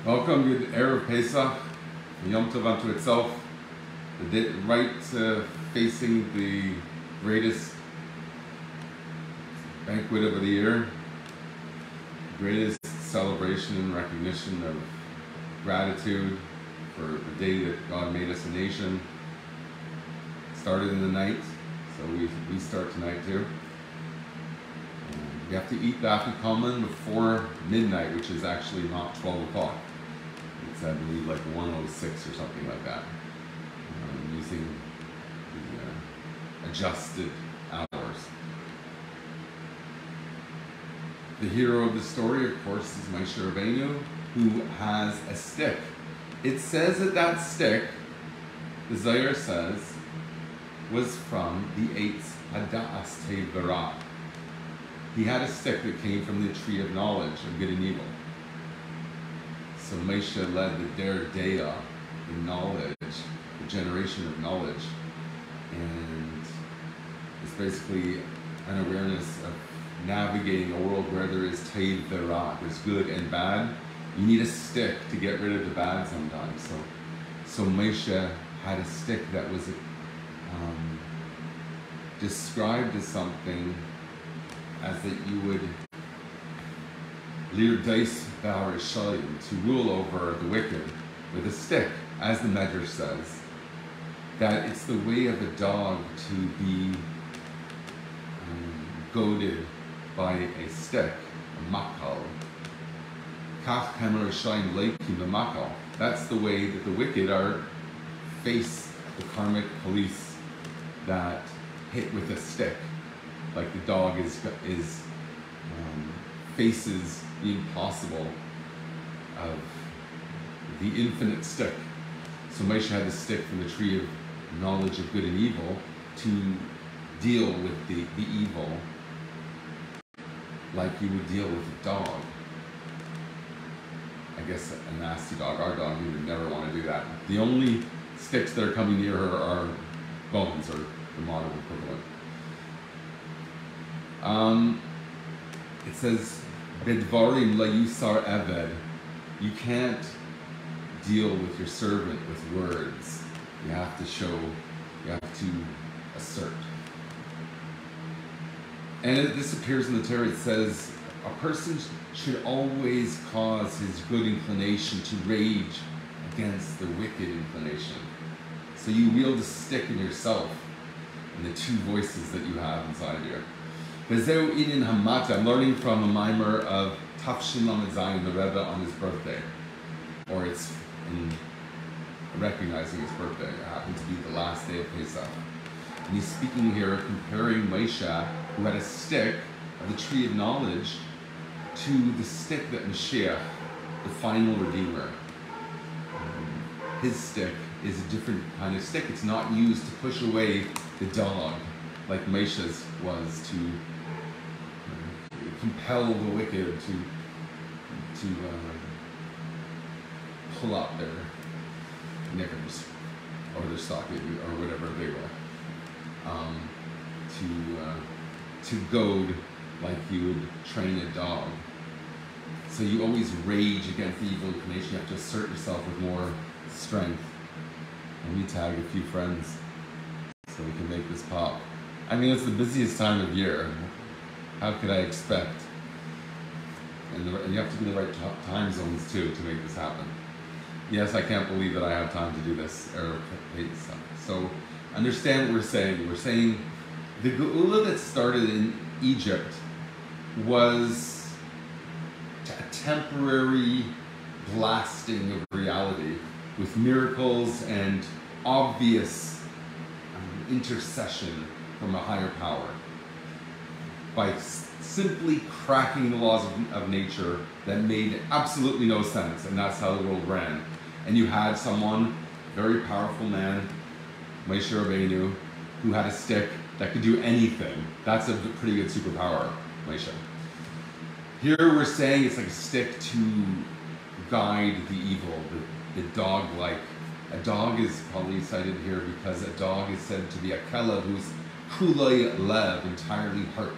Welcome, good Erev Pesach, Yom Tov unto itself, the day, right facing the greatest banquet of the year, greatest celebration and recognition of gratitude for the day that God made us a nation. Started in the night, so we start tonight too. We have to eat the afikoman before midnight, which is actually not 12 o'clock. It's, I believe, like 1:06 or something like that, using the adjusted hours. The hero of the story, of course, is Moshe Rabbeinu, who has a stick. It says that stick, the Zohar says, was from the Eitz Hadas Te'Vara. He had a stick that came from the tree of knowledge of good and evil. So Moshe led the Der Deah, the knowledge, the generation of knowledge. And it's basically an awareness of navigating a world where there is Te'Vara, there's good and bad. You need a stick to get rid of the bad sometimes. So Moshe had a stick that was described as something as that you would Lirdais Ba'arishayim, to rule over the wicked with a stick, as the Medrash says, that it's the way of a dog to be goaded by a stick, a makal. Kach Hamar Shayim Leikim Makal. That's the way that the wicked face the karmic police that hit with a stick, like the dog faces the impossible of the infinite stick. So Moshe had the stick from the tree of knowledge of good and evil to deal with the evil like you would deal with a dog. I guess a nasty dog. Our dog, we would never want to do that. The only sticks that are coming near her are bones, or the modern equivalent. It says, Bedvarim la yusar eved. You can't deal with your servant with words. You have to assert. And this appears in the Torah. It says, a person should always cause his good inclination to rage against the wicked inclination. So you wield a stick in yourself, in the two voices that you have inside you. Bezeu Inin Hamata, I'm learning from a mimer of Tafshin Lamed Zayin, the Rebbe, on his birthday. Or it's in recognizing his birthday. It happened to be the last day of Pesach. And he's speaking here, comparing Moshe, who had a stick of the tree of knowledge, to the stick that Mashiach, the final Redeemer. His stick is a different kind of stick. It's not used to push away the dog, like Moshe's was to compel the wicked to pull up their knickers or their stocking or whatever they were, to goad like you would train a dog. So you always rage against the evil inclination. You have to assert yourself with more strength. And we tag a few friends so we can make this pop. I mean, it's the busiest time of year. How could I expect? And you have to be in the right time zones too to make this happen. Yes, I can't believe that I have time to do this. So understand what we're saying. We're saying the Geula that started in Egypt was a temporary blasting of reality with miracles and obvious intercession from a higher power, by simply cracking the laws of nature that made absolutely no sense, and that's how the world ran. And you had someone, very powerful man, Moshe Rabbeinu, who had a stick that could do anything. That's a pretty good superpower, Moshe. Here we're saying it's like a stick to guide the evil, the dog-like. A dog is probably cited here because a dog is said to be a kela who's kulay lev, entirely heart.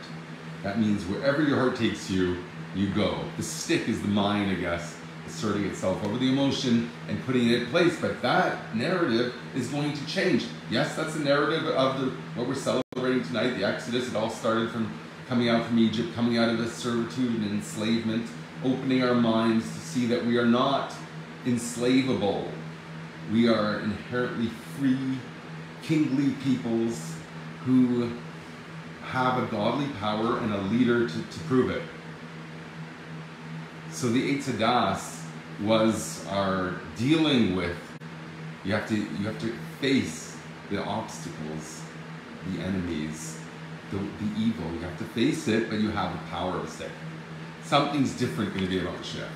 That means wherever your heart takes you, you go. The stick is the mind, I guess, asserting itself over the emotion and putting it in place. But that narrative is going to change. Yes, that's the narrative of what we're celebrating tonight, the Exodus. It all started from coming out from Egypt, coming out of the servitude and enslavement, opening our minds to see that we are not enslavable. We are inherently free, kingly peoples who have a godly power and a leader to prove it. So the Eitz Hadas was our dealing with, you have to face the obstacles, the enemies, the evil. You have to face it, but you have the power of a stick. Something's different going to be about Mashiach.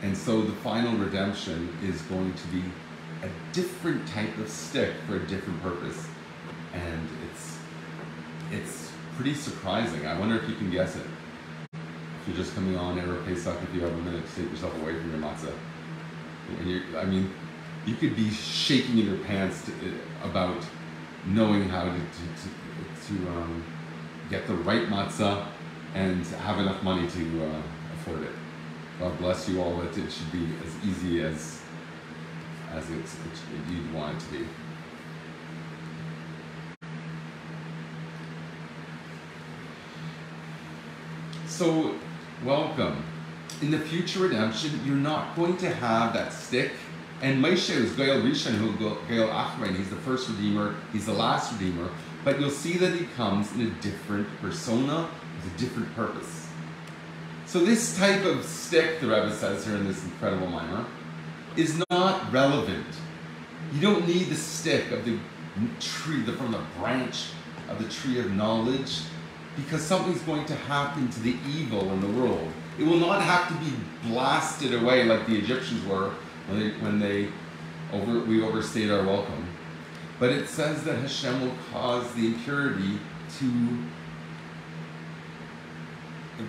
And so the final redemption is going to be a different type of stick for a different purpose. And it's pretty surprising. I wonder if you can guess it. If you're just coming on Erev Pesach, if you have a minute to take yourself away from your matzah. And you could be shaking in your pants about knowing how to get the right matzah and have enough money to afford it. God bless you all. It should be as easy as you'd want it to be. So, welcome. In the future redemption, you're not going to have that stick. And Moshe is Gael Rishon, who Gael Achrein. He's the first redeemer. He's the last redeemer. But you'll see that he comes in a different persona with a different purpose. So this type of stick, the Rebbe says here in this incredible mimer, is not relevant. You don't need the stick of the tree, from the branch of the tree of knowledge, because something's going to happen to the evil in the world. It will not have to be blasted away like the Egyptians were when we overstayed our welcome. But it says that Hashem will cause the impurity to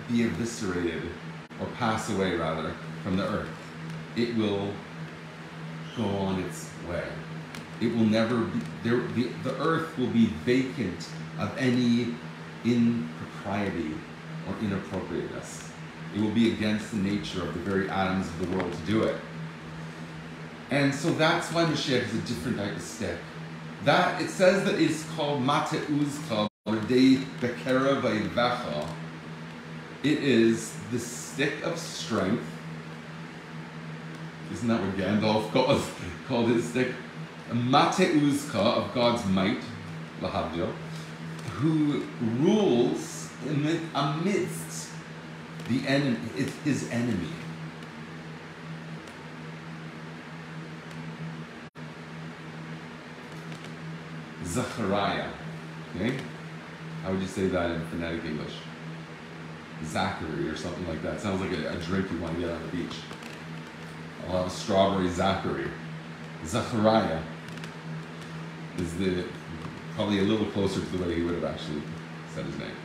be eviscerated, or pass away rather, from the earth. It will go on its way. It will never be, the earth will be vacant of any impropriety or inappropriateness. It will be against the nature of the very atoms of the world to do it. And so that's why Mashiach is a different type of stick. That, it says that it's called Mateuzcha, or Dei Bekera Vayvecha. It is the stick of strength. Isn't that what Gandalf called his stick? Mateuzcha, of God's might, Lahavdil, who rules amidst the enemy, his enemy. Zechariah. Okay? How would you say that in phonetic English? Zachary or something like that. Sounds like a drink you want to get on the beach. I'll have a strawberry Zachary. Zechariah is probably a little closer to the way he would have actually said his name.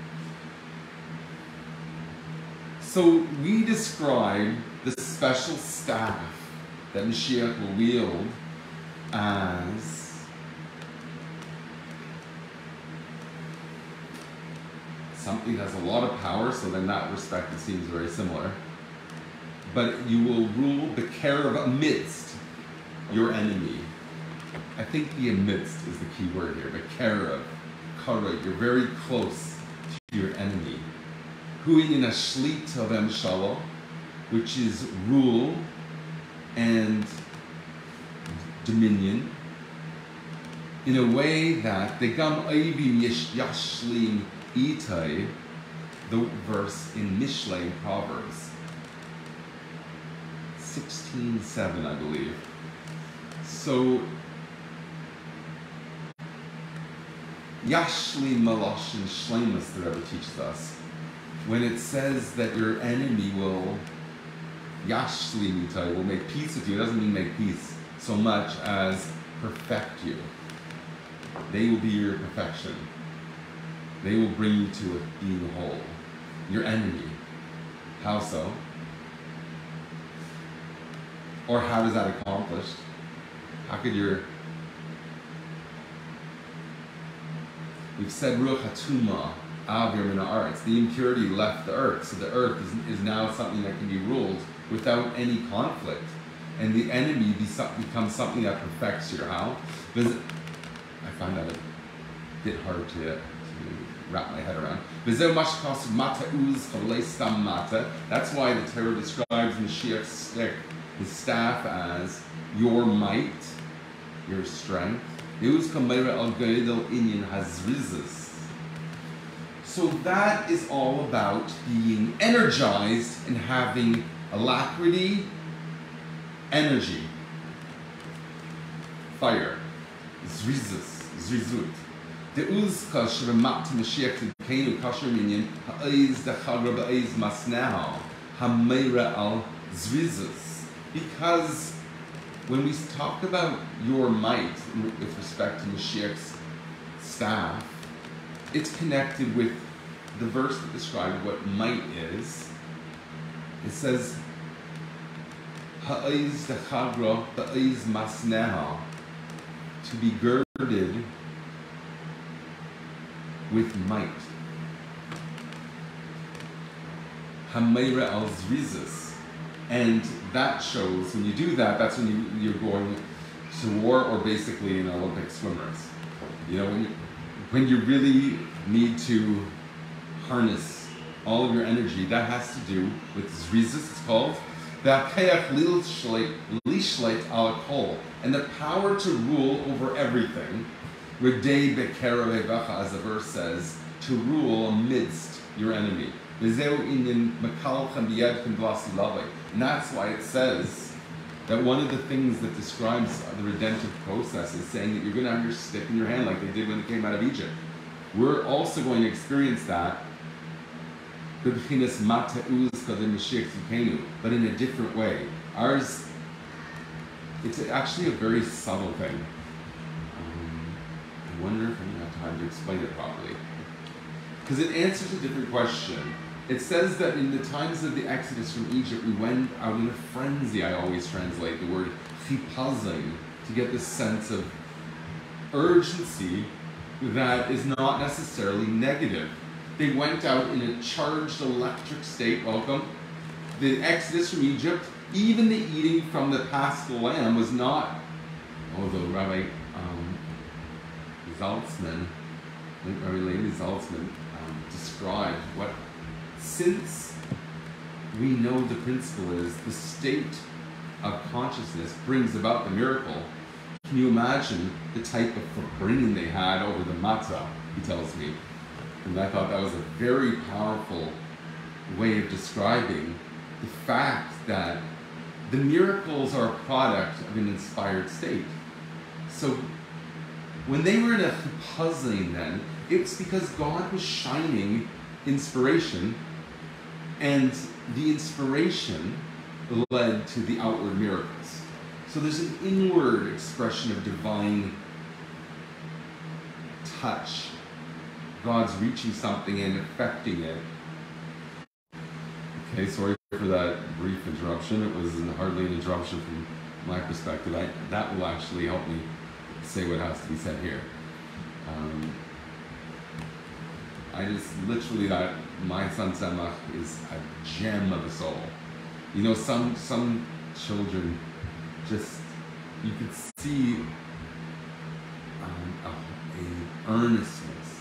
So we describe the special staff that Mashiach will wield as something that has a lot of power, so in that respect it seems very similar. But you will rule Bekerev, amidst your enemy. I think the amidst is the key word here. Bekerev, Kara, you're very close to your enemy. Huin ashlit of Emshala, which is rule and dominion, in a way that the Gam Aivim Yashlim Itai, the verse in Mishlei, Proverbs 16:7, I believe. So Yashlim Maloshin Shlemus, the Rebbe teaches us, when it says that your enemy will Yashlim Itai, will make peace with you, it doesn't mean make peace so much as perfect you. They will be your perfection. They will bring you to being whole. Your enemy. How so? Or how is that accomplished? How could we've said Ruach HaTuma Avir min haaretz. The impurity left the earth, so the earth is now something that can be ruled without any conflict. And the enemy becomes something that perfects your how. I find that a bit hard to wrap my head around. That's why the Torah describes Mashiach's stick, his staff, as your might, your strength. So that is all about being energized and having alacrity, energy, fire, zrizut. The uzka shremat Mashiach Tkenu kasher minyan ha'ez dechagra ba'ez masneha ha'meira al zrizus. Because when we talk about your might with respect to Mashiach's staff, it's connected with the verse that describes what might is. It says ha'ez dechagra ba'ez masneha, to be girded with might. Hameira al zrizis. And that shows, when you do that, that's when you're going to war, or basically an Olympic swimmers. You know, when you really need to harness all of your energy, that has to do with zrizis, it's called. And the power to rule over everything. As the verse says, to rule amidst your enemy. And that's why it says that one of the things that describes the redemptive process is saying that you're going to have your stick in your hand like they did when they came out of Egypt. We're also going to experience that, but in a different way. Ours, it's actually a very subtle thing. I wonder if I'm going to have time to explain it properly. Because it answers a different question. It says that in the times of the Exodus from Egypt, we went out in a frenzy. I always translate the word chipazing to get this sense of urgency that is not necessarily negative. They went out in a charged electric state. Welcome. The Exodus from Egypt, even the eating from the Paschal lamb was not, although Rabbi Zaltzman, Rabbi Levi Zaltzman, described what, since we know the principle is the state of consciousness brings about the miracle, can you imagine the type of upbringing they had over the matzah, he tells me. And I thought that was a very powerful way of describing the fact that the miracles are a product of an inspired state. So when they were in a puzzling then, it's because God was shining inspiration, and the inspiration led to the outward miracles. So there's an inward expression of divine touch. God's reaching something and affecting it. Okay, sorry for that brief interruption. It was hardly an interruption from my perspective. That will actually help me say what has to be said here. I just literally thought my son Tzemach is a gem of a soul. You know, some children just, you could see a earnestness.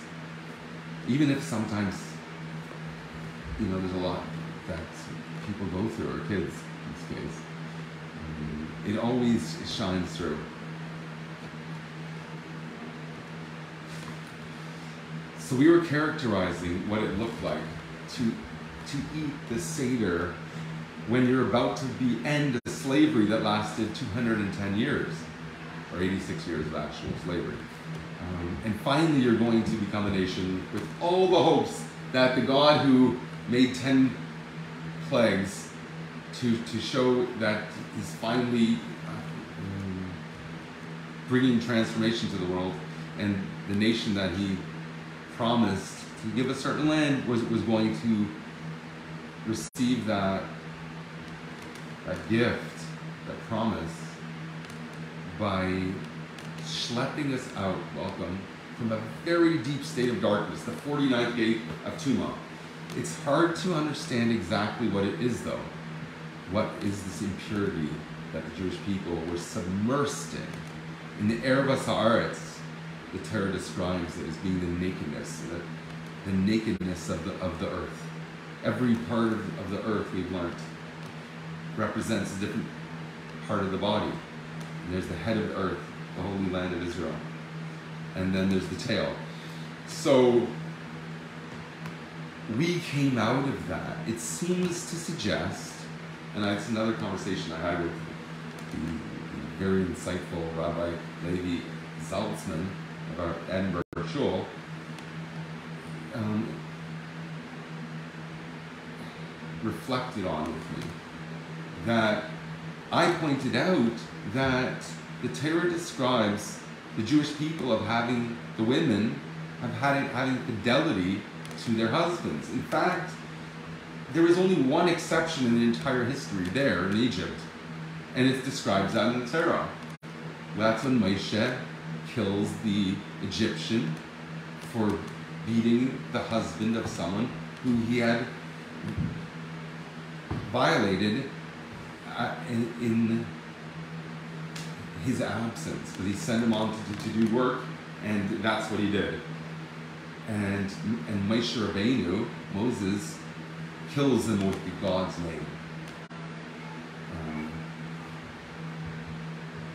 Even if sometimes, you know, there's a lot that people go through, or kids in this case, it always shines through. So we were characterizing what it looked like to eat the Seder when you're about to end a slavery that lasted 210 years, or 86 years of actual slavery. And finally you're going to become a nation with all the hopes that the God who made 10 plagues to show that he's finally bringing transformation to the world, and the nation that he promised to give a certain land was going to receive that gift, that promise, by schlepping us out, welcome, from a very deep state of darkness, the 49th gate of Tuma. It's hard to understand exactly what it is, though. What is this impurity that the Jewish people were submersed in? In the Erebus Haaretz, the Torah describes it as being the nakedness of the earth. Every part of the earth, we've learned, represents a different part of the body. And there's the head of the earth, the Holy Land of Israel. And then there's the tail. So we came out of that. It seems to suggest, and it's another conversation I had with the very insightful Rabbi Levi Zaltzman of our Edinburgh Shul, reflected on with me, that I pointed out that the Torah describes the Jewish people of having, the women, having fidelity to their husbands. In fact, there is only one exception in the entire history there in Egypt, and it describes that in the Torah. That's when Moshe kills the Egyptian for beating the husband of someone who he had violated in his absence, because he sent him on to do work, and that's what he did. And Moshe Rabbeinu, Moses, kills him with God's name.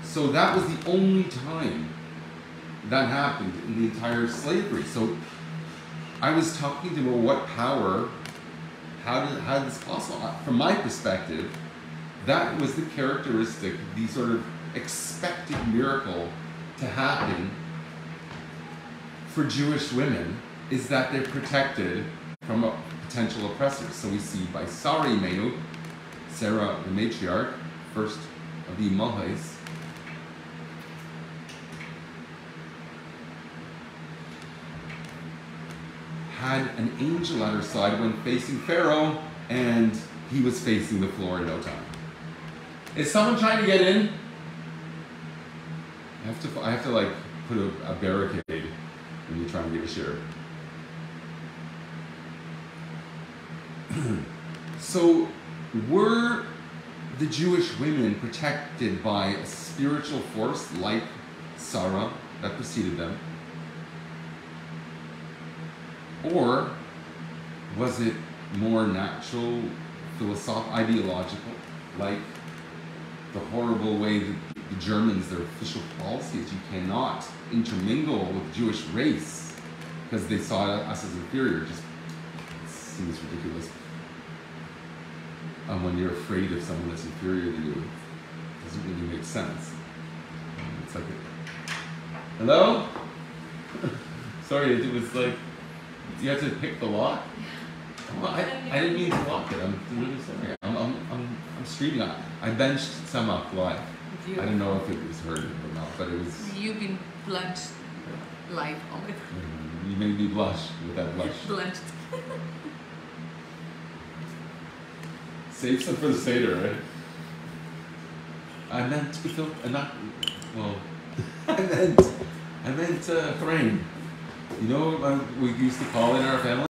So that was the only time that happened in the entire slavery. So I was talking to him about what power, how is this possible? From my perspective, that was the characteristic, the sort of expected miracle to happen for Jewish women, is that they're protected from potential oppressors. So we see by Sarah Imenu, Sarah the matriarch, first of the Imahos, had an angel at her side when facing Pharaoh, and he was facing the floor in no time. Is someone trying to get in? I have to like put a barricade when you try and get a share. So were the Jewish women protected by a spiritual force like Sarah that preceded them? Or was it more natural, philosophical, ideological, like the horrible way that the Germans, their official policy is you cannot intermingle with the Jewish race because they saw us as inferior? Just seems ridiculous. When you're afraid of someone that's inferior to you, it doesn't really make sense. It's like, hello? Sorry, it was like, you have to pick the lock? Well, I didn't mean to lock it. I'm really sorry. I'm streaming. I benched some up live. I don't know if it was heard or not, but it was. You've been blanched live on it. You made me blush with that blush. Blanched. Save some for the Seder, right? I meant to feel not. Well, I meant Harain. You know what we used to call in our family?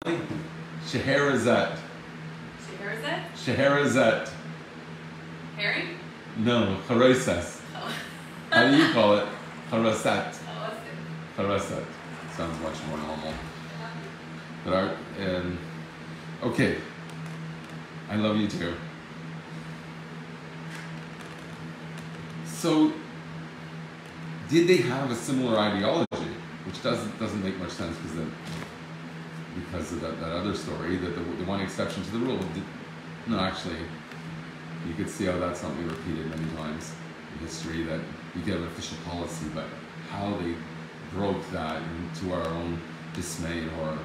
Scheherazade. Scheherazade? Scheherazade. Herring? No, Harosas. Oh. How do you call it? Harosat. Oh, Harosat. Sounds much more normal. But okay. I love you too. So, did they have a similar ideology? Which doesn't make much sense because of that other story, that the one exception to the rule. No, actually, you could see how that's something repeated many times in history, that you get an official policy, but how they broke that into our own dismay and horror.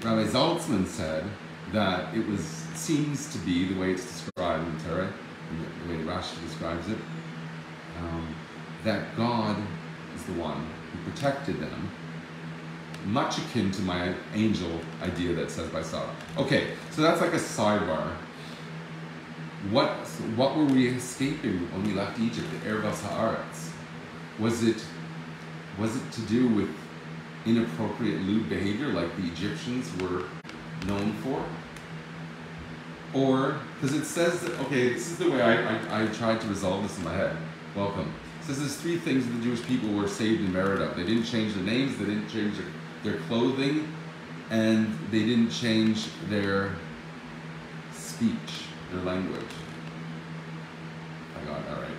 Rabbi Zaltzman said that it seems to be the way it's described in the Torah, and the way Rashi describes it, that God is the one who protected them, much akin to my angel idea that says by Sarah. Okay, so that's like a sidebar. What were we escaping when we left Egypt, the Erebus Haaretz? Was it to do with inappropriate lewd behavior like the Egyptians were known for? Or, because it says that, okay, this is the way I tried to resolve this in my head. Welcome. It says there's three things that the Jewish people were saved and married of. They didn't change their names, they didn't change their clothing, and they didn't change their speech, their language. I got it, all right.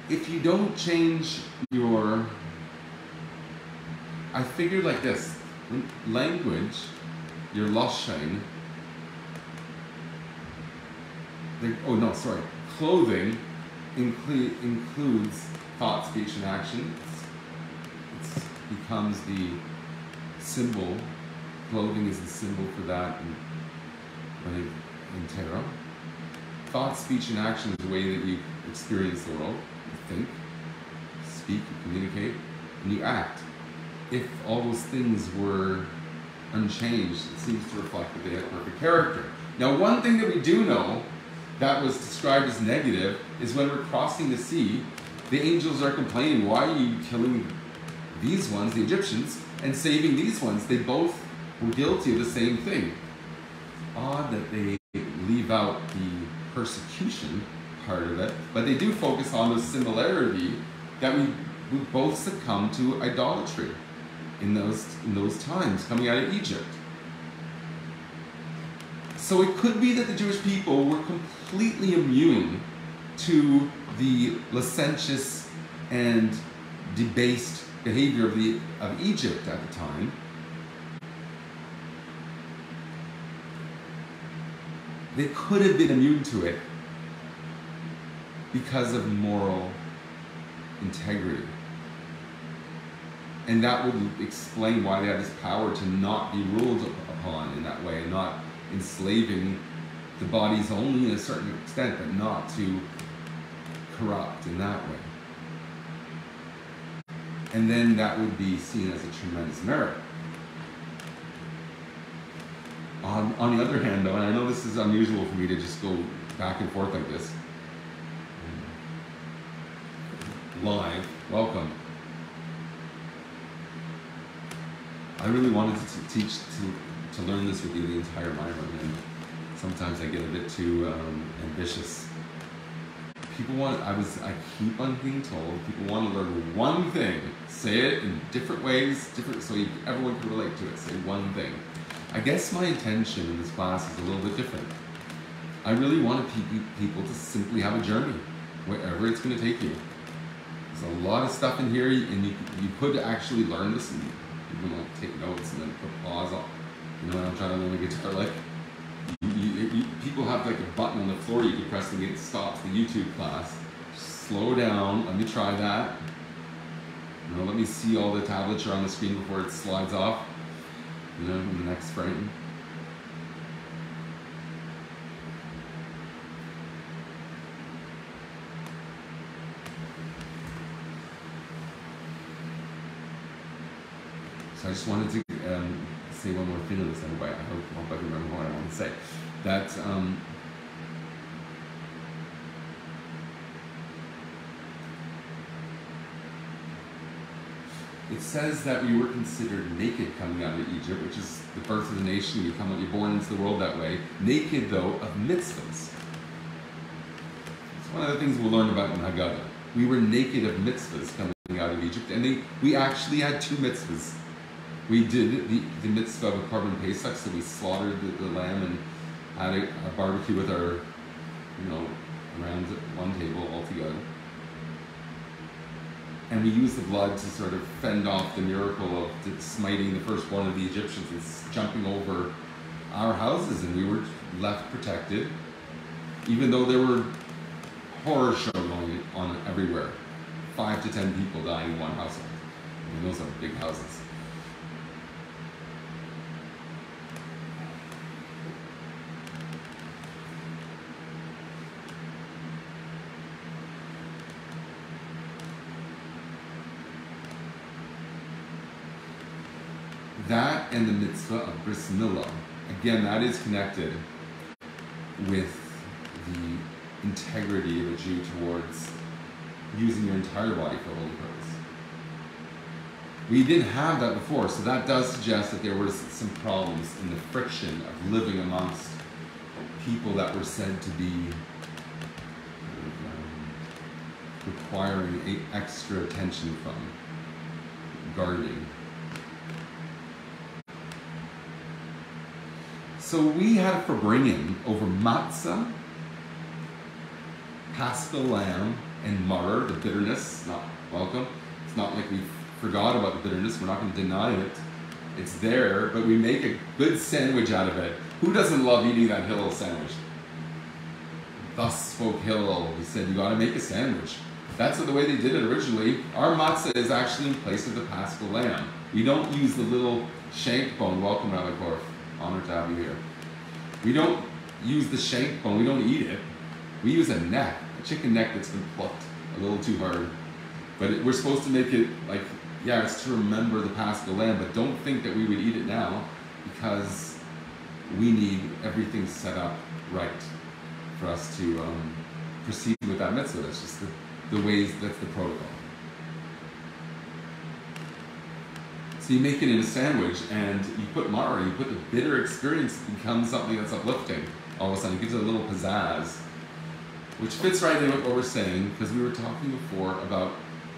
If you don't change your, I figured like this, language, your lashon, clothing includes thought, speech, and action. It becomes the symbol. Clothing is the symbol for that in Torah. Thought, speech, and action is the way that you experience the world. You think, speak, you communicate, and you act. If all those things were unchanged, it seems to reflect that they had perfect character. Now, one thing that we do know that was described as negative is when we're crossing the sea, the angels are complaining, why are you killing these ones, the Egyptians, and saving these ones? They both were guilty of the same thing. Odd that they leave out the persecution part of it, but they do focus on the similarity that we both succumb to idolatry in those times coming out of Egypt. So it could be that the Jewish people were completely immune to the licentious and debased behavior of Egypt at the time. They could have been immune to it because of moral integrity. And that would explain why they had this power to not be ruled upon in that way, and not enslaving the bodies only in a certain extent, but not to corrupt in that way. And then that would be seen as a tremendous merit. On the other hand, though, and I know this is unusual for me to just go back and forth like this, live, welcome. I really wanted to learn this with you the entire Bible, and sometimes I get a bit too ambitious. I keep on being told, people want to learn one thing, say it in different ways, so everyone can relate to it, say one thing. I guess my intention in this class is a little bit different. I really wanted people to simply have a journey, wherever it's going to take you. There's a lot of stuff in here, and you could actually learn this, and you can like take notes and then put pause on. You know what I'm trying to learn the guitar, like people have like a button on the floor you can press and it stops the YouTube class. Just slow down, let me try that. You know, let me see all the tablature on the screen before it slides off. You know, in the next frame. So I just wanted to say one more thing on this, everybody. I hope I remember what I want to say. That it says that we were considered naked coming out of Egypt, which is the birth of the nation. You're born into the world that way. Naked, though, of mitzvahs. It's one of the things we'll learn about in Haggadah. We were naked of mitzvahs coming out of Egypt, and we actually had two mitzvahs. We did the mitzvah of a korban Pesach, so we slaughtered the lamb and had a barbecue with our, around one table all together. And we used the blood to sort of fend off the miracle of smiting the firstborn of the Egyptians and jumping over our houses, and we were left protected, even though there were horror shows going on everywhere. 5 to 10 people dying in one household. I mean, those are big houses. That and the mitzvah of bris milah, again, that is connected with the integrity of a Jew towards using your entire body for a holy purpose. We didn't have that before, so that does suggest that there was some problems in the friction of living amongst people that were said to be requiring extra attention from, guarding. So we had a farbrengen over matzah, paschal lamb, and maror, the bitterness, not welcome. It's not like we forgot about the bitterness, we're not going to deny it. It's there, but we make a good sandwich out of it. Who doesn't love eating that Hillel sandwich? Thus spoke Hillel. He said, you got to make a sandwich. That's the way they did it originally. Our matzah is actually in place of the paschal lamb. We don't use the little shank bone. Welcome, Rabbi Korf. Honor to have you here. We don't use the shank bone. We don't eat it. We use a neck, a chicken neck that's been plucked a little too hard. But we're supposed to make it like, yeah, it's to remember the paschal lamb, but don't think that we would eat it now because we need everything set up right for us to proceed with that mitzvah. That's just the ways, that's the protocol. So you make it in a sandwich and you put maror, you put the bitter experience, it becomes something that's uplifting. All of a sudden it gives it a little pizzazz, which fits right in with what we're saying, because we were talking before about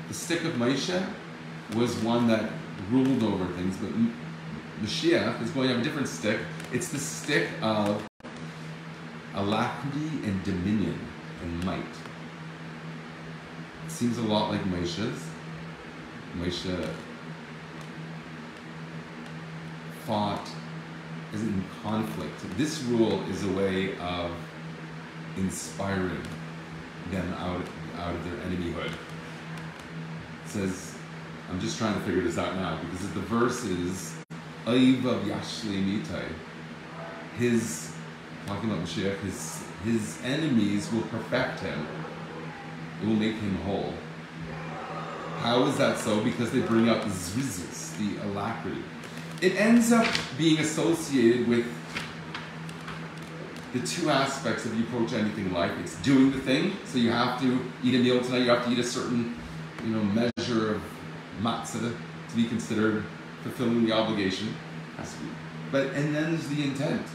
the stick of Moshe was one that ruled over things, but Mashiach is going to have a different stick. It's the stick of alacrity and dominion and might. It seems a lot like Moshe's. Moshe fought, is in conflict. This rule is a way of inspiring them out of their enemyhood. It says, I'm just trying to figure this out now, because the verse is Oivav Yashli Mitai. His, talking about Mashiach, his enemies will perfect him. It will make him whole. How is that so? Because they bring out the zrizus, the alacrity. It ends up being associated with the two aspects of you approach anything in life. It's doing the thing, so you have to eat a meal tonight, you have to eat a certain measure of matzah to be considered fulfilling the obligation. And then there's the intent.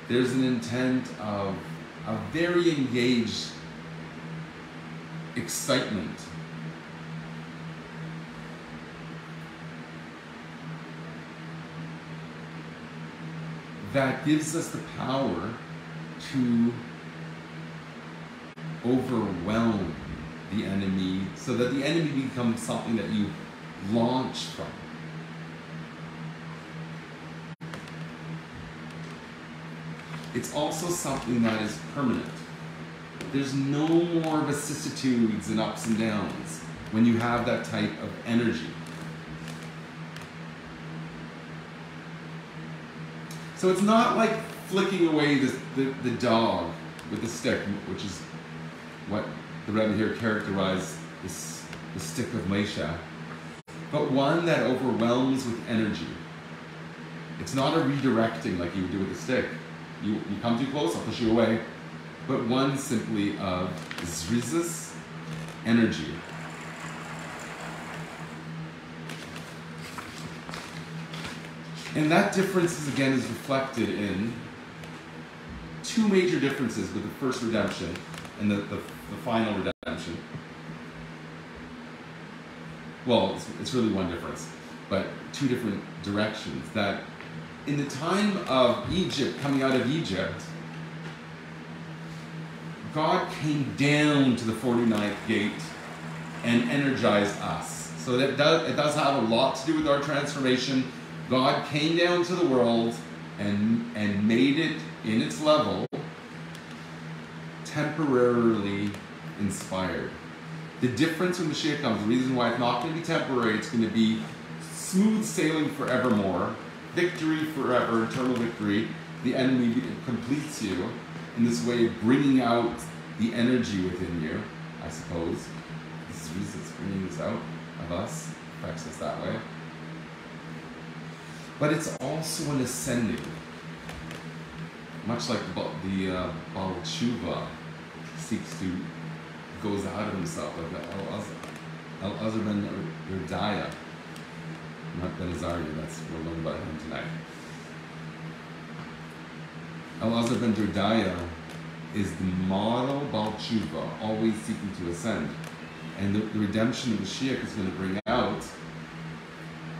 There's an intent of a very engaged excitement. That gives us the power to overwhelm the enemy so that the enemy becomes something that you launch from. It's also something that is permanent. There's no more vicissitudes and ups and downs when you have that type of energy. So it's not like flicking away the dog with the stick, which is what the Rebbe here characterized the stick of Moshe, but one that overwhelms with energy. It's not a redirecting like you would do with a stick. You come too close, I'll push you away. But one simply of zrizus, energy. And that difference is reflected in two major differences with the first redemption and the final redemption. Well, it's really one difference, but two different directions. That in the time of Egypt, coming out of Egypt, God came down to the 49th gate and energized us. So that it does have a lot to do with our transformation. God came down to the world and made it in its level temporarily inspired. The difference when Mashiach comes, the reason why it's not going to be temporary, it's going to be smooth sailing forevermore, victory forever, eternal victory. The enemy completes you in this way of bringing out the energy within you, I suppose. This is reason it's bringing this out of us, affects us that way. But it's also an ascending, much like the Baal Tshuva seeks to goes out of himself, like Al-Azhar ben Urdaya, not Ben Azariah, we'll learn about him tonight. Al-Azhar ben Urdaya is the model Baal Tshuva, always seeking to ascend. And the redemption of the Mashiach is going to bring out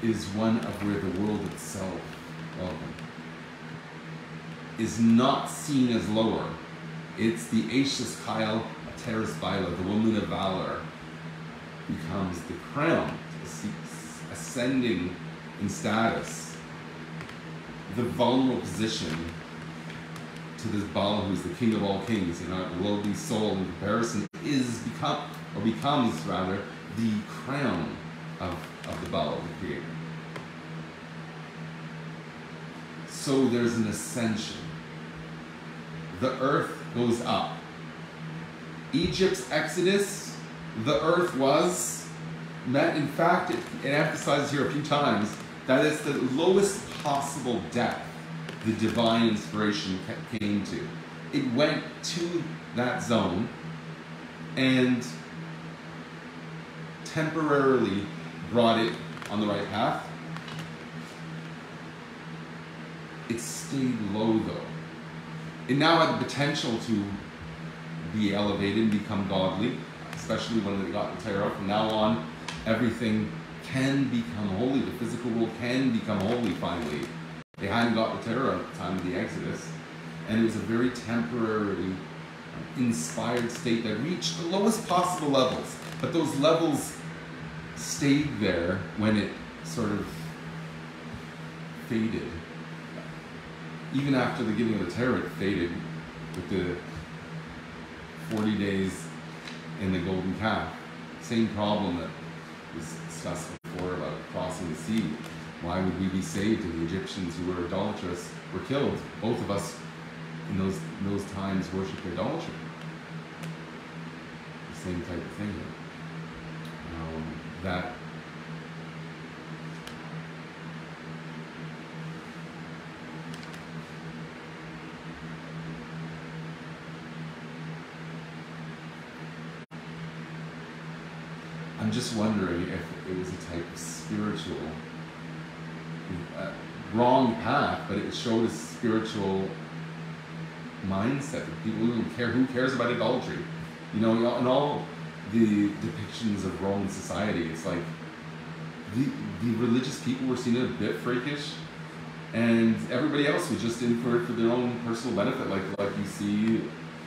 is one of where the world itself, is not seen as lower. It's the Ashes Chayil Ateres Baila, the woman of valor, becomes the crown, ascending in status. The vulnerable position to this Baal, who's the king of all kings, a lowly soul in comparison, becomes the crown of the Baal, the creator. So there's an ascension. The earth goes up. Egypt's exodus, the earth was met. In fact, it emphasizes here a few times that it's the lowest possible depth the divine inspiration came to. It went to that zone and temporarily brought it on the right path. It stayed low though. It now had the potential to be elevated and become godly, especially when they got the Torah. From now on, everything can become holy. The physical world can become holy finally. They hadn't got the Torah at the time of the Exodus, and it was a very temporarily inspired state that reached the lowest possible levels. But those levels stayed there when it sort of faded. Even after the giving of the Torah, it faded with the 40 days in the golden calf. Same problem that was discussed before about crossing the sea. Why would we be saved if the Egyptians who were idolatrous were killed? Both of us in those times worshipped idolatry. The same type of thing here. That I'm just wondering if it was a type of spiritual, wrong path, but it showed a spiritual mindset that people who care, who cares about idolatry? In all the depictions of Roman society, it's like the religious people were seen as a bit freakish, and everybody else was just in for it for their own personal benefit, like you see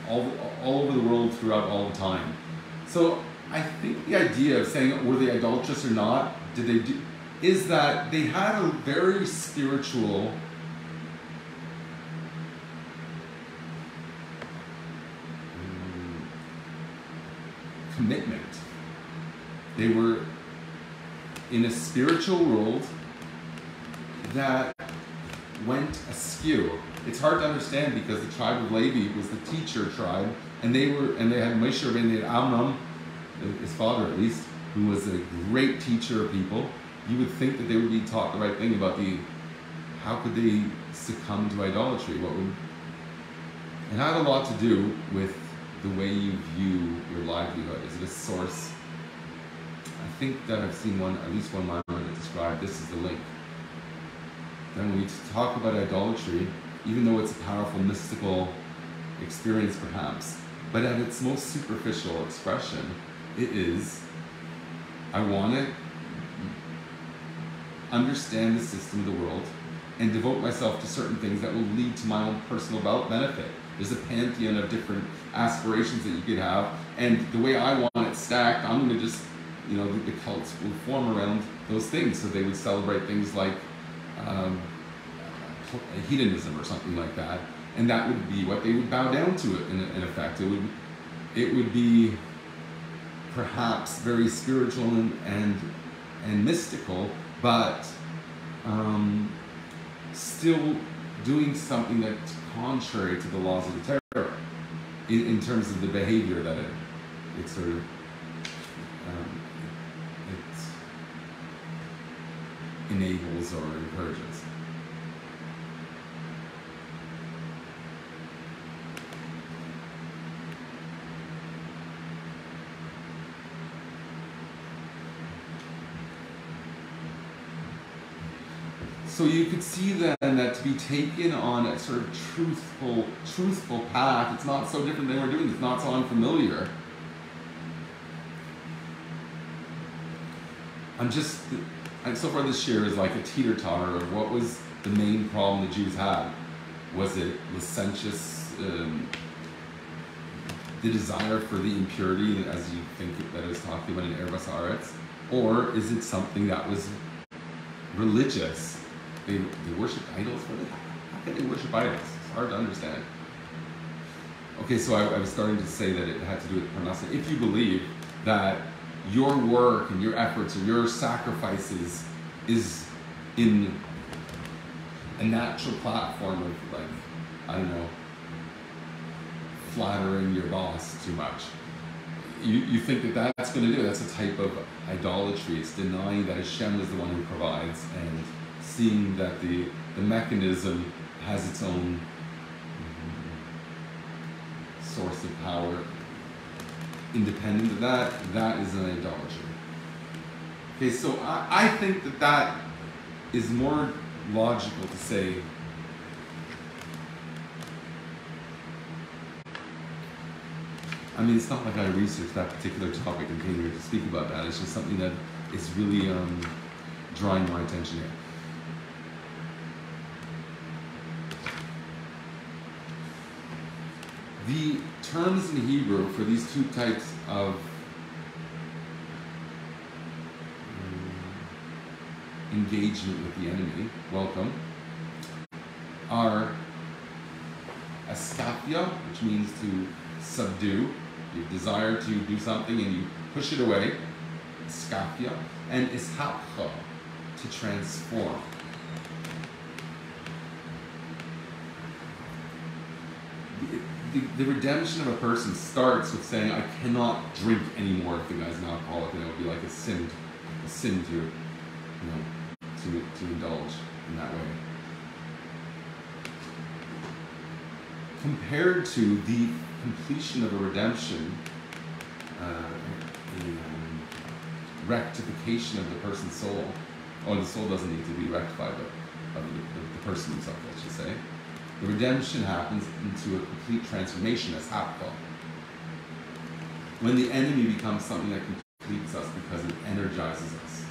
all over the world throughout all the time. So I think the idea of saying were they idolatrous or not, is that they had a very spiritual commitment. They were in a spiritual world that went askew. It's hard to understand because the tribe of Levi was the teacher tribe, and they had Moshe Rabbeinu, they had Amram, his father at least, who was a great teacher of people. You would think that they would be taught the right thing about how could they succumb to idolatry? It had a lot to do with the way you view your livelihood. Is it a source? I think that I've seen at least one line that described this is the link. Then when we talk about idolatry, even though it's a powerful mystical experience perhaps, but at its most superficial expression, it is, I want to understand the system of the world and devote myself to certain things that will lead to my own personal benefit. There's a pantheon of different aspirations that you could have, and the way I want it stacked, I'm going to just, the cults will form around those things. So they would celebrate things like hedonism or something like that, and that would be what they would bow down to it in effect. It would be perhaps very spiritual and mystical, but still doing something that's contrary to the laws of the Torah in terms of the behavior that it sort of it enables or encourages. So you could see then that to be taken on a sort of truthful path, it's not so different than we're doing. It's not so unfamiliar. So far this year is like a teeter-totter of what was the main problem the Jews had. Was it licentious, the desire for the impurity, as you think that I was talking about in Erbas Haaretz? Or is it something that was religious? They worship idols? How can they worship idols? It's hard to understand. Okay, so I was starting to say that it had to do with Parnassa. If you believe that your work and your efforts or your sacrifices is in a natural platform of, like, I don't know, flattering your boss too much, you think that that's going to do it. That's a type of idolatry. It's denying that Hashem is the one who provides and seeing that the mechanism has its own source of power. Independent of that, that is an idolatry. Okay, so I think that is more logical to say. I mean, it's not like I researched that particular topic and came here to speak about that. It's just something that is really drawing my attention here. The terms in Hebrew for these two types of engagement with the enemy, welcome, are askapia, which means to subdue. You desire to do something and you push it away, askapia, and ishapcha, to transform. The redemption of a person starts with saying, I cannot drink anymore if the guy's an alcoholic, and it would be like a sin to, to indulge in that way. Compared to the completion of a redemption, the rectification of the person's soul, or the soul doesn't need to be rectified, but of the person himself, I should say. The redemption happens into a complete transformation as hapka. When the enemy becomes something that completes us because it energizes us.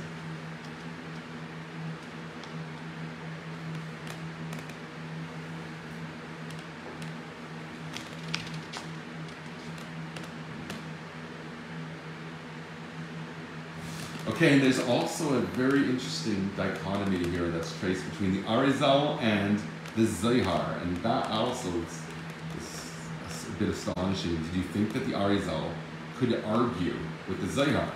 Okay, and there's also a very interesting dichotomy here that's traced between the Arizal and the Zohar, and that also is a bit astonishing. Did you think that the Arizal could argue with the Zohar?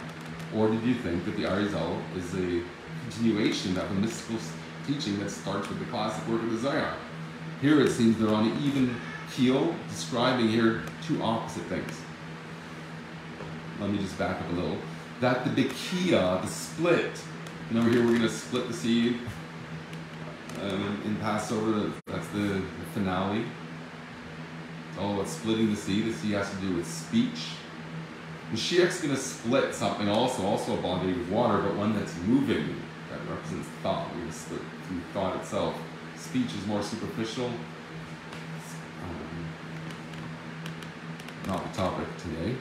Or did you think that the Arizal is a continuation of a mystical teaching that starts with the classic work of the Zohar? Here it seems they're on an even keel, describing here two opposite things. Let me just back up a little. That the Bekia, the split, here we're going to split the seed. In Passover, that's the finale. It's all about splitting the sea. The sea has to do with speech. Mashiach's going to split something also a body of water, but one that's moving, that represents thought. We're going to split through thought itself. Speech is more superficial. Not the topic today.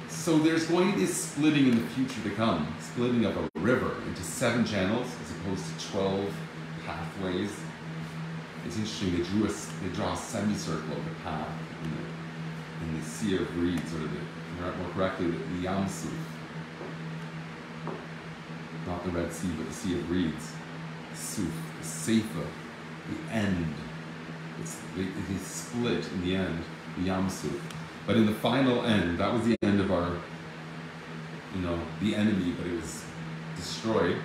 So there's going to be a splitting in the future to come, splitting of a river into 7 channels as opposed to 12 pathways. It's interesting, they draw a semicircle of the path in the Sea of Reeds, or more correctly, the Yam Suf. Not the Red Sea, but the Sea of Reeds. Suf, the Seifa, the end. It is split in the end, the Yam Suf. But in the final end, that was the end of our, the enemy, but it was destroyed.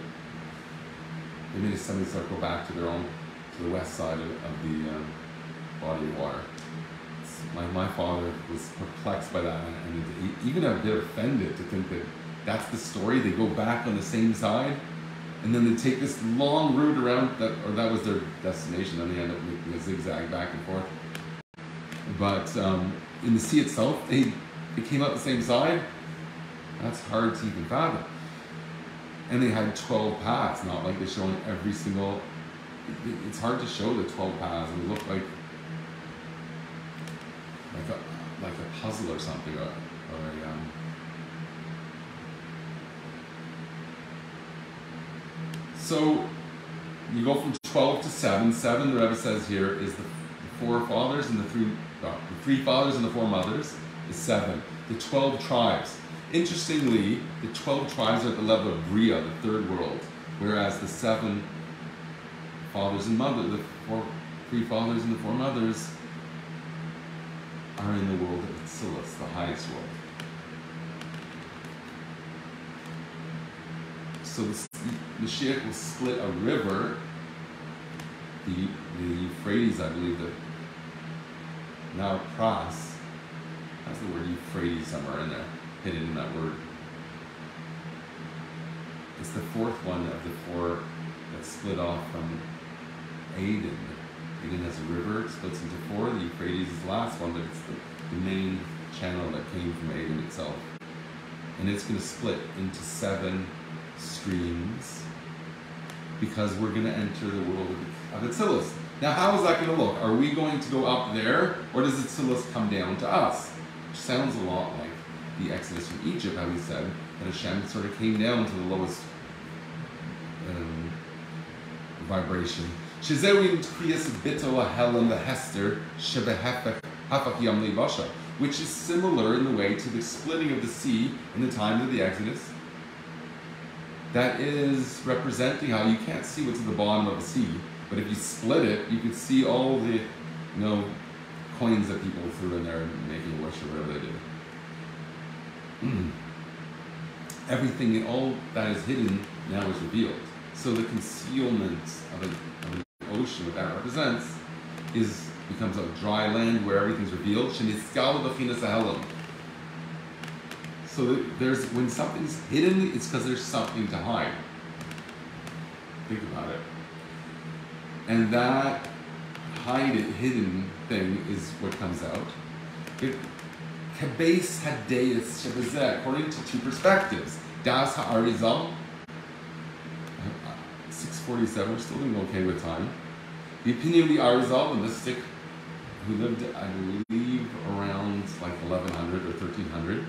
They made a semicircle back to the west side of the body of water. My father was perplexed by that, and even a bit offended to think that that's the story. They go back on the same side, and then they take this long route around, that was their destination, and they end up making a zigzag back and forth. But in the sea itself, they came out the same side. That's hard to even fathom. And they had 12 paths, not like they show in every single. It's hard to show the 12 paths and look like a puzzle or something, or So you go from 12 to 7. 7, the Rebbe says here, is the four fathers and the three fathers and the four mothers is 7. The 12 tribes. Interestingly, the 12 tribes are at the level of Bria, the third world, whereas the 7 fathers and mothers, the 3 fathers and the 4 mothers, are in the world of Atzilus, the highest world. So the Mashiach will split a river, the Euphrates, I believe, now Pras, that's the word Euphrates somewhere in there, hidden in that word. It's the 4th one of the 4 that's split off from Aden. Aden has a river, it splits into 4. The Euphrates is the last one, but it's the main channel that came from Aden itself. And it's going to split into 7 streams because we're going to enter the world of Atzilus. Now, how is that going to look? Are we going to go up there, or does Atzilus come down to us? Which sounds a lot like the Exodus from Egypt, how he said that Hashem sort of came down to the lowest vibration. Which is similar in the way to the splitting of the sea in the time of the Exodus. That is representing how you can't see what's at the bottom of the sea, but if you split it, you can see all the, coins that people threw in there and making a wish or whatever they did. Everything, all that is hidden now is revealed. So the concealment of an ocean, what that represents, becomes a dry land where everything's revealed. So when something's hidden, it's because there's something to hide. Think about it. And that hidden thing is what comes out. According to 2 perspectives. Das Ha'arizal, 647, we're still doing okay with time. The opinion of the Arizal, the mystic who lived, I believe, around like 1100 or 1300.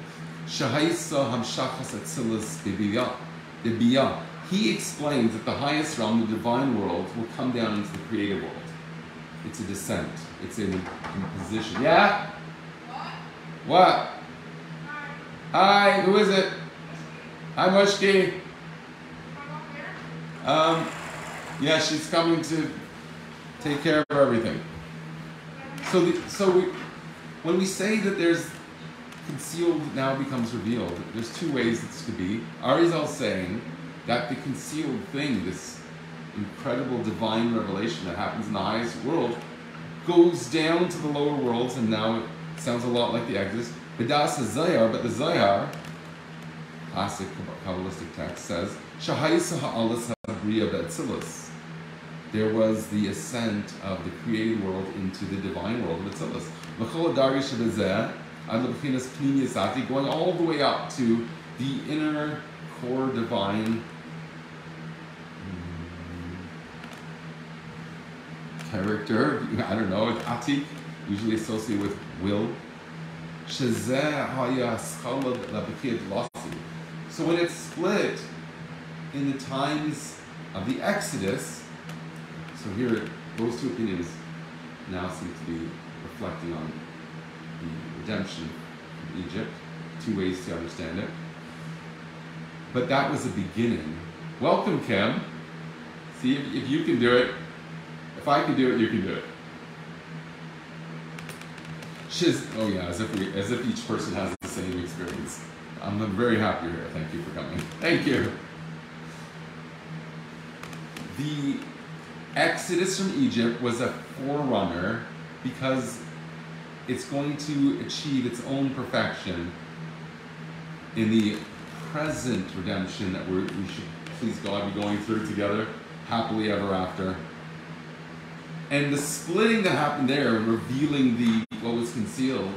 He explains that the highest realm, the divine world, will come down into the creative world. It's a descent. It's an imposition. Yeah? What? Hi, who is it? Hi, Mushki. Yeah, she's coming to take care of everything. When we say that there's concealed now becomes revealed, there's 2 ways this could be. Arizal saying that the concealed thing, this incredible divine revelation that happens in the highest world, goes down to the lower worlds, and now it sounds a lot like the Exodus. But the Zohar, classic Kabbalistic text, says, there was the ascent of the created world into the divine world of Atzilus. Going all the way up to the inner core divine character. I don't know, it's Atik, usually associated with will. So when it's split in the times of the Exodus, so here those 2 opinions now seem to be reflecting on the redemption of Egypt. 2 ways to understand it. But that was the beginning. Welcome, Kim. See if you can do it. If I can do it, you can do it. Oh yeah, as if each person has the same experience. I'm very happy here. Thank you for coming. Thank you. The Exodus from Egypt was a forerunner because it's going to achieve its own perfection in the present redemption that we should, please God, be going through together, happily ever after. And the splitting that happened there, revealing what was concealed,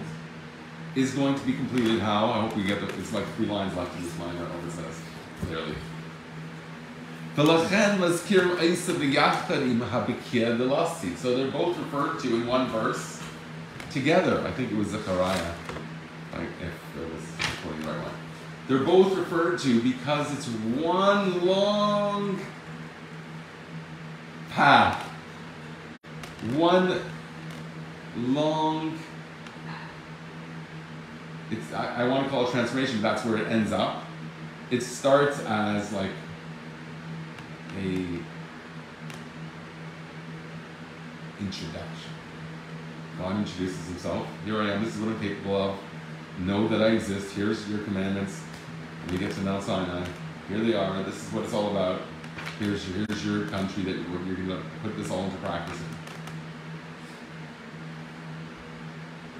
is going to be completed how? I hope we get it's like 3 lines left in this line, I hope it says clearly. V'lachen mazkirim eisa b'yachad im habikia delasi. So they're both referred to in one verse together. I think it was Zechariah, if it was quoting the right one. They're both referred to because it's one long path. One long, I want to call it transformation, but that's where it ends up. It starts as like a introduction. God introduces himself. Here I am, this is what I'm capable of. Know that I exist, here's your commandments. And we get to Mount Sinai. Here they are, this is what it's all about. Here's your country that you're going to put this all into practice in.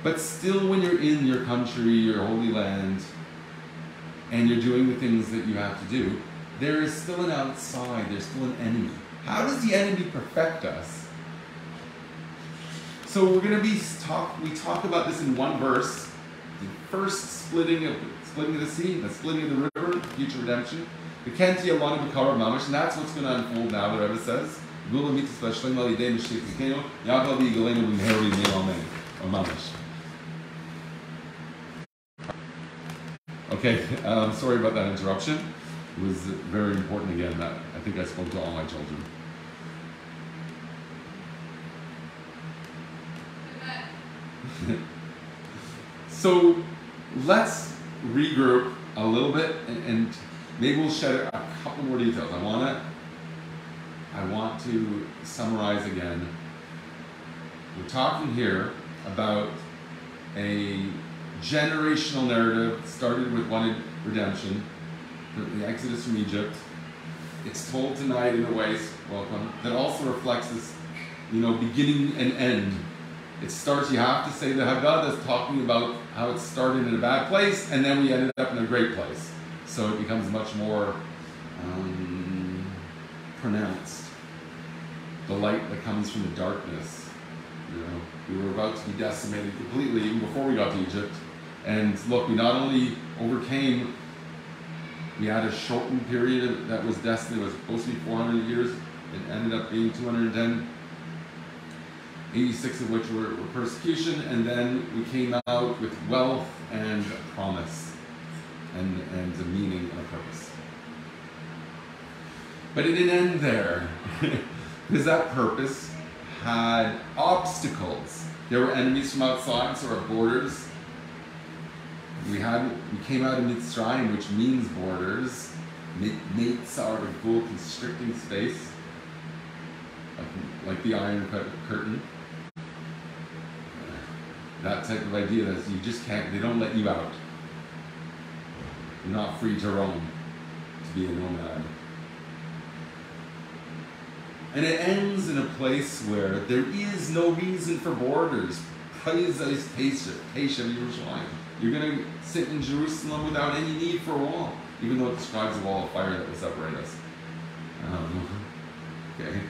But still, when you're in your country, your holy land, and you're doing the things that you have to do, there is still an outside, there's still an enemy. How does the enemy perfect us? So we're going to we talk about this in one verse. The first splitting of the sea, the splitting of the river, future redemption. The Kenti Alon B'Kar Mamish, and that's what's going to unfold now, the Rebbe says. Okay, sorry about that interruption. It was very important again. That I think I spoke to all my children. So let's regroup a little bit and maybe we'll shed a couple more details. I want to summarize again. We're talking here about a generational narrative started with one redemption, the Exodus from Egypt. It's told tonight in a way, welcome, that also reflects this, beginning and end. It starts, you have to say the Haggadah is talking about how it started in a bad place and then we ended up in a great place. So it becomes much more pronounced. The light that comes from the darkness. We were about to be decimated completely even before we got to Egypt. And look, we not only overcame, we had a shortened period that was destined, it was supposed to be 400 years, it ended up being 210, 86 of which were persecution, and then we came out with wealth and a promise, and a meaning and a purpose. But it didn't end there, because that purpose had obstacles. There were enemies from outside, so our borders. We came out of Mitzrayim, which means borders. Meitzar, a full constricting space, like the Iron Curtain. That type of idea that you just can't, they don't let you out. You're not free to roam, to be a nomad. And it ends in a place where there is no reason for borders. You're going to sit in Jerusalem without any need for a wall, even though it describes a wall of fire that will separate us. Okay,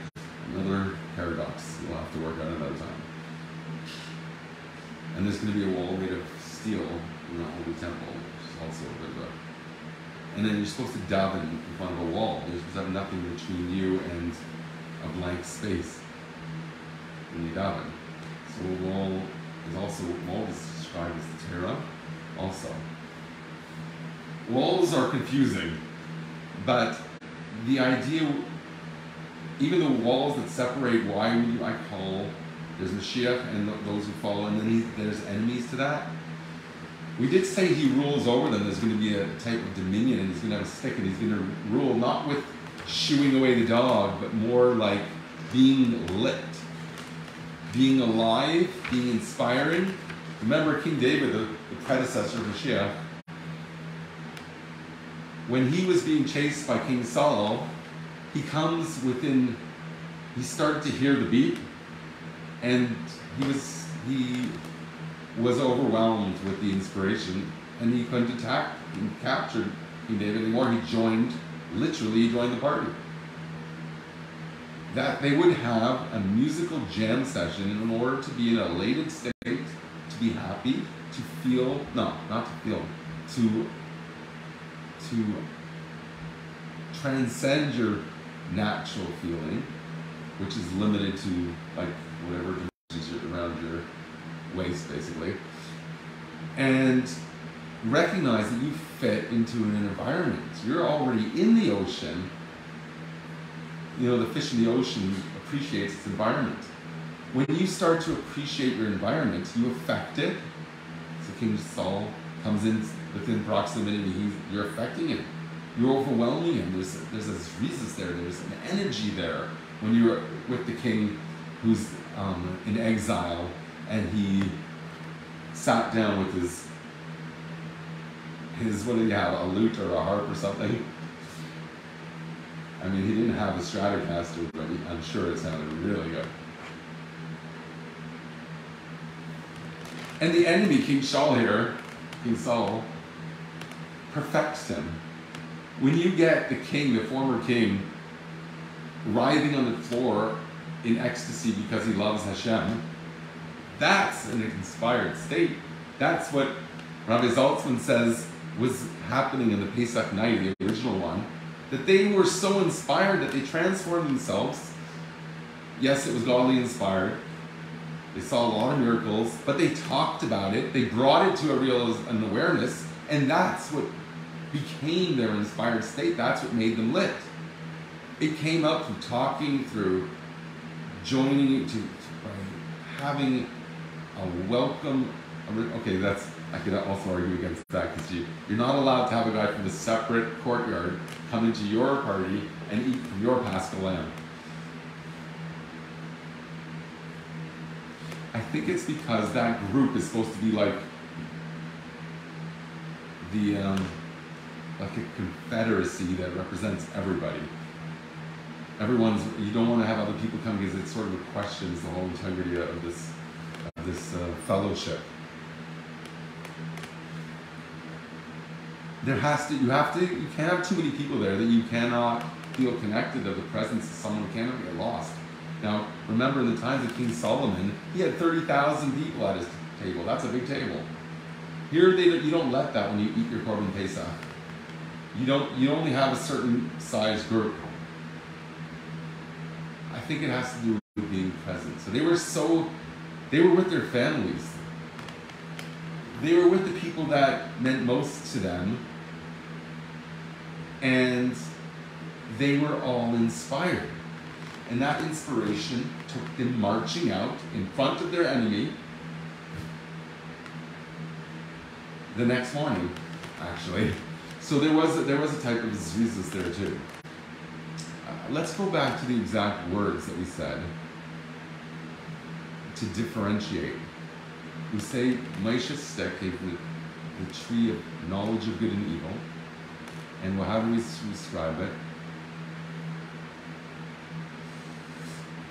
another paradox you'll have to work out another time. And there's going to be a wall made of steel in the Holy Temple, which is also a bit of a... And then you're supposed to daven in front of a wall. You're supposed to have nothing between you and a blank space when you daven. So a wall is described as the Torah also. Walls are confusing, but the idea, even the walls that separate, why would I call, there's Mashiach and those who follow, and then there's enemies to that. We did say he rules over them. There's going to be a type of dominion, and he's going to have a stick, and he's going to rule not with shooing away the dog, but more like being lit, being alive, being inspiring. Remember King David, the predecessor of Mashiach, when he was being chased by King Saul, he started to hear the beat, and he was overwhelmed with the inspiration, and he couldn't attack and capture King David anymore. He literally joined the party. That they would have a musical jam session in order to be in an elated state, to be happy, to feel, to transcend your natural feeling, which is limited to like whatever dimensions around your waist, basically. And recognize that you fit into an environment. You're already in the ocean. You know, the fish in the ocean appreciates its environment. When you start to appreciate your environment, you affect it. So King Saul comes in within proximity, you're affecting him. You're overwhelming him. There's this reasons there. There's an energy there. When you're with the king who's in exile and he sat down with his what did he have, a lute or a harp or something? I mean, he didn't have a Stratocaster, but I'm sure it sounded really good. And the enemy, King Saul here, King Saul, perfects him. When you get the king, the former king, writhing on the floor in ecstasy because he loves Hashem, that's an inspired state. That's what Rabbi Zaltzman says was happening in the Pesach night, the original one, that they were so inspired that they transformed themselves. Yes, it was godly inspired. They saw a lot of miracles, but they talked about it. They brought it to an awareness, and that's what became their inspired state. That's what made them lit. It came up through talking, through joining, by having a welcome. Okay, I could also argue against that because you're not allowed to have a guy from a separate courtyard come into your party and eat from your Paschal lamb. I think it's because that group is supposed to be like like a confederacy that represents everybody. You don't want to have other people come because it sort of questions the whole integrity of this fellowship. You can't have too many people there that you cannot feel connected to the presence of someone who cannot get lost. Now, remember in the times of King Solomon, he had 30,000 people at his table. That's a big table. Here, you don't let that when you eat your Korban Pesach. You only have a certain size group. I think it has to do with being present. So they were with their families. They were with the people that meant most to them. And they were all inspired. And that inspiration took them marching out in front of their enemy the next morning, actually. So there was a type of zrizas there too. Let's go back to the exact words that we said to differentiate. We say Moshe's stick gave the tree of knowledge of good and evil. And how do we describe it?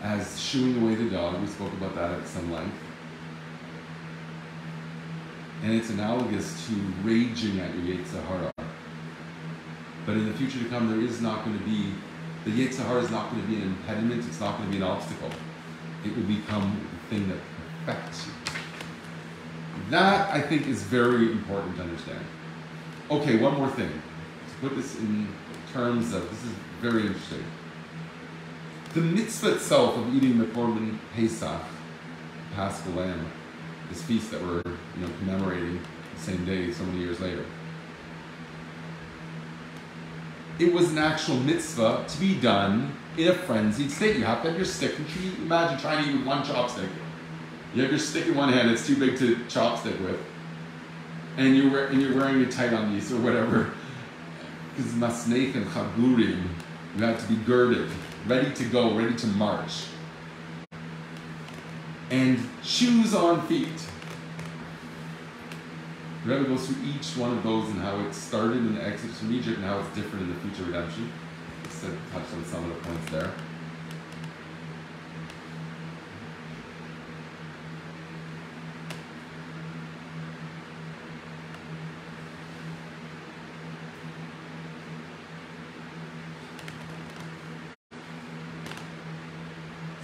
As shooing away the dog. We spoke about that at some length. And it's analogous to raging at your Yetzer Hara. But in the future to come, the Yetzer Hara is not going to be an impediment, it's not going to be an obstacle. It will become the thing that perfects you. That, I think, is very important to understand. Okay, one more thing. To put this in terms of, this is very interesting. The mitzvah itself of eating the Korban Pesach, Paschal Lamb, this feast that we're commemorating the same day so many years later, it was an actual mitzvah to be done in a frenzied state. You have to have your stick. Can you imagine trying to eat with one chopstick? You have your stick in one hand, it's too big to chopstick with, and you're wearing your tight undies or whatever. Because masneich and chagurim, you have to be girded, ready to go, ready to march, and shoes on feet. The Rebbe goes through each one of those and how it started in the Exodus from Egypt and how it's different in the future redemption. I said, touched on some of the points there.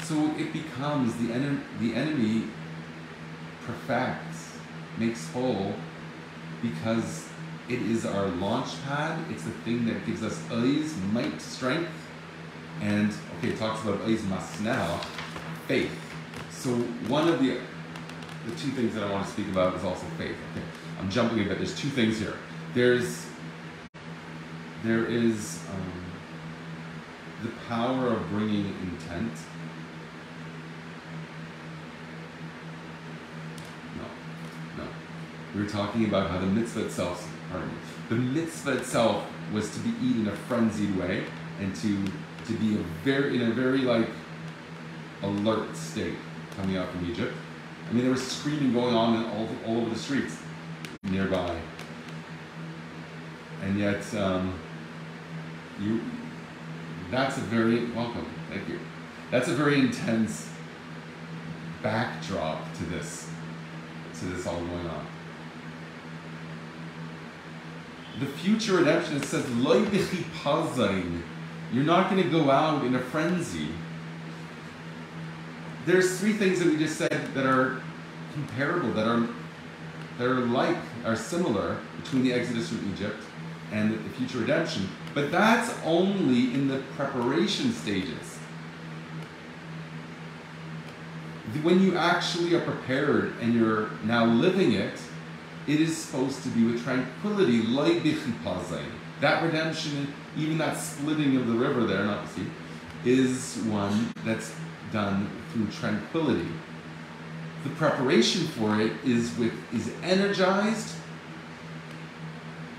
So it becomes the enemy perfects, makes whole, because it is our launch pad. It's the thing that gives us eyes, might, strength And okay, it talks about Oiz Masneh, faith. So one of the two things that I want to speak about is also faith. Okay, I'm jumping a bit. There's two things here. There is the power of bringing intent. No. We were talking about how the mitzvah itself, the mitzvah itself was to be eaten in a frenzied way and to be in a very like alert state coming out from Egypt. I mean, there was screaming going on all over the streets nearby, and yet that's a very welcome. Thank you. That's a very intense backdrop to this all going on. The future redemption, it says, "Loi b'chipazayin." You're not going to go out in a frenzy. There's three things that we just said that are comparable, that are similar between the Exodus from Egypt and the future redemption. But that's only in the preparation stages. When you actually are prepared and you're now living it, it is supposed to be with tranquility, like b'chipazayin. That redemption, even that splitting of the river there, not the sea, is one that's done through tranquility. The preparation for it is energized,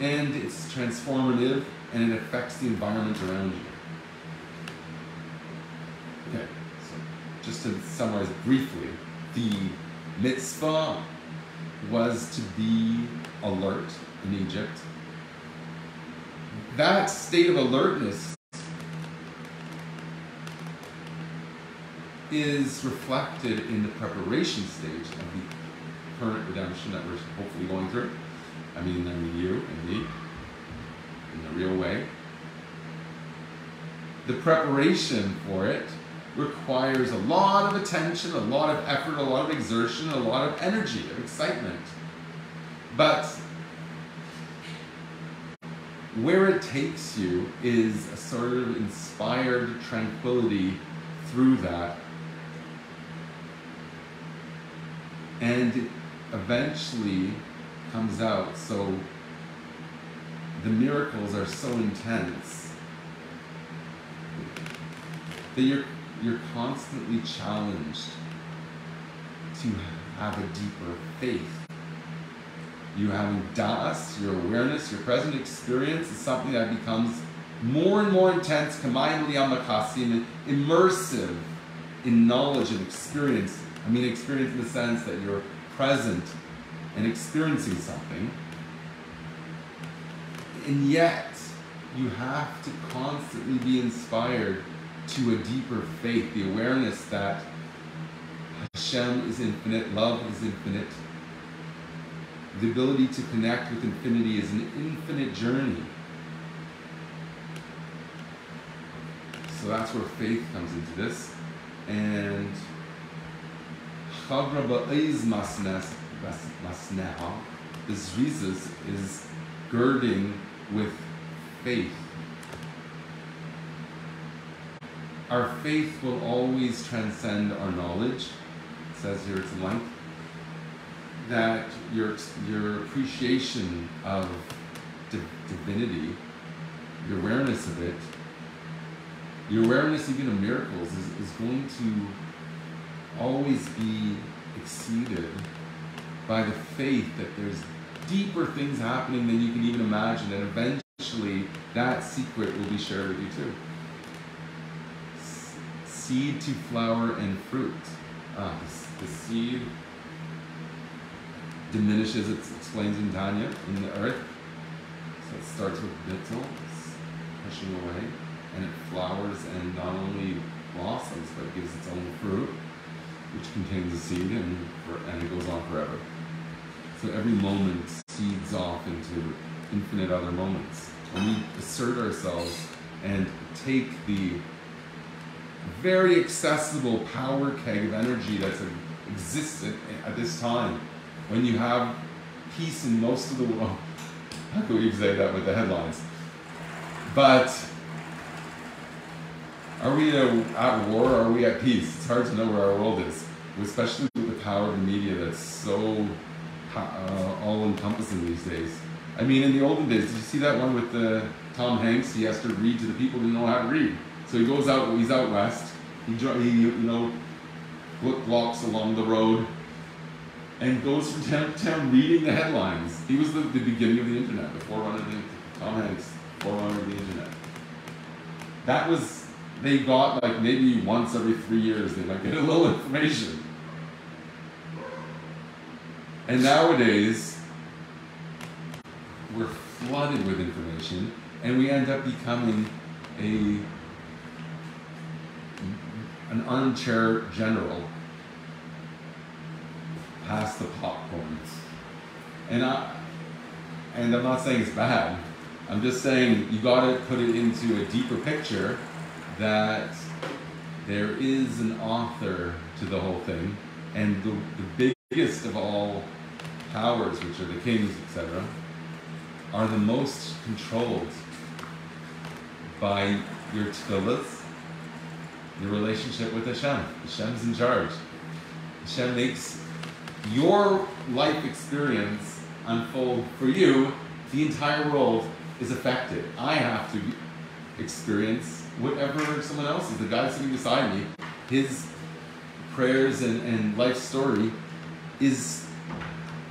and it's transformative, and it affects the environment around you. Okay, so just to summarize briefly, the mitzvah was to be alert in Egypt. That state of alertness is reflected in the preparation stage of the current redemption that we're hopefully going through. I mean you and me, in a real way. The preparation for it requires a lot of attention, a lot of effort, a lot of exertion, a lot of energy, of excitement. But where it takes you is a sort of inspired tranquility through that. And it eventually comes out. So the miracles are so intense that you're constantly challenged to have a deeper faith. You having das, your awareness, your present experience is something that becomes more and more intense, kamayim liyamakasi, and immersive in knowledge and experience. I mean experience in the sense that you're present and experiencing something. And yet, you have to constantly be inspired to a deeper faith, the awareness that Hashem is infinite, love is infinite. The ability to connect with infinity is an infinite journey. So that's where faith comes into this. And Chagra ba'ez masneh, the zrizas is girding with faith. Our faith will always transcend our knowledge. It says here it's in length. That your appreciation of divinity, your awareness of it, your awareness even of miracles is going to always be exceeded by the faith that there's deeper things happening than you can even imagine, and eventually that secret will be shared with you too. Seed to flower and fruit. The seed diminishes, it explains in Tanya, in the earth. So it starts with bittul, it's pushing away, and it flowers and not only blossoms, but it gives its own fruit, which contains the seed, and it goes on forever. So every moment seeds off into infinite other moments. When we assert ourselves and take the very accessible power keg of energy that's existent at this time, when you have peace in most of the world. How could we say that with the headlines? But Are we at war or are we at peace? It's hard to know where our world is, especially with the power of the media that's so all-encompassing these days. I mean, in the olden days, did you see that one with Tom Hanks? He has to read to the people who know how to read. So he goes out, he's out west, he walks along the road and goes from town to town reading the headlines. He was the beginning of the internet, the forerunner of Tom Hanks, forerunner of the internet. That was, they got like maybe once every 3 years, they might get a little information. And nowadays, we're flooded with information, and we end up becoming an armchair general past the popcorn. And I'm not saying it's bad. I'm just saying you got to put it into a deeper picture that there is an author to the whole thing, and the biggest of all powers, which are the kings, etc., are the most controlled by your tefillahs, your relationship with Hashem. Hashem's in charge. Hashem makes your life experience unfold for you. The entire world is affected. I have to experience whatever someone else is. The guy sitting beside me, his prayers and life story is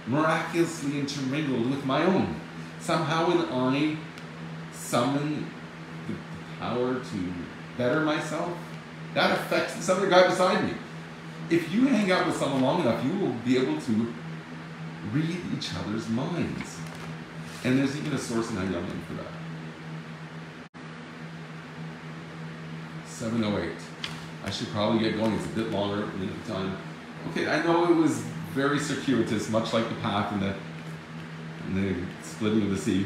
miraculously intermingled with my own. Somehow when I summon the power to better myself, that affects this other guy beside me. If you hang out with someone long enough, you will be able to read each other's minds. And there's even a source in Hayamim for that. 7:08. I should probably get going. It's a bit longer than the time. Okay, I know it was very circuitous, much like the path in the splitting of the sea.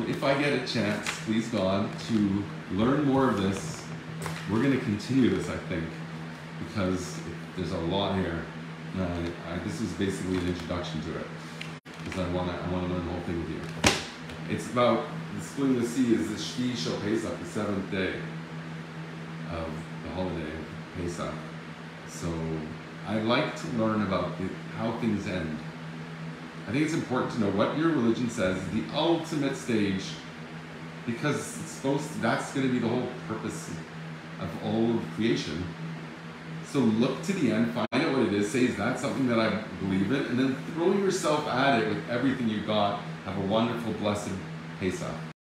If I get a chance, please God, to learn more of this, we're going to continue this, I think, because there's a lot here. This is basically an introduction to it, because I want to learn the whole thing with you. It's about the splitting of the sea is the Shvi Shel Pesach, the 7th day of the holiday of Pesach. So I like to learn about how things end. I think it's important to know what your religion says is the ultimate stage, because that's going to be the whole purpose of all of creation. So look to the end, find out what it is, say, is that something that I believe in? And then throw yourself at it with everything you got. Have a wonderful, blessed Pesach.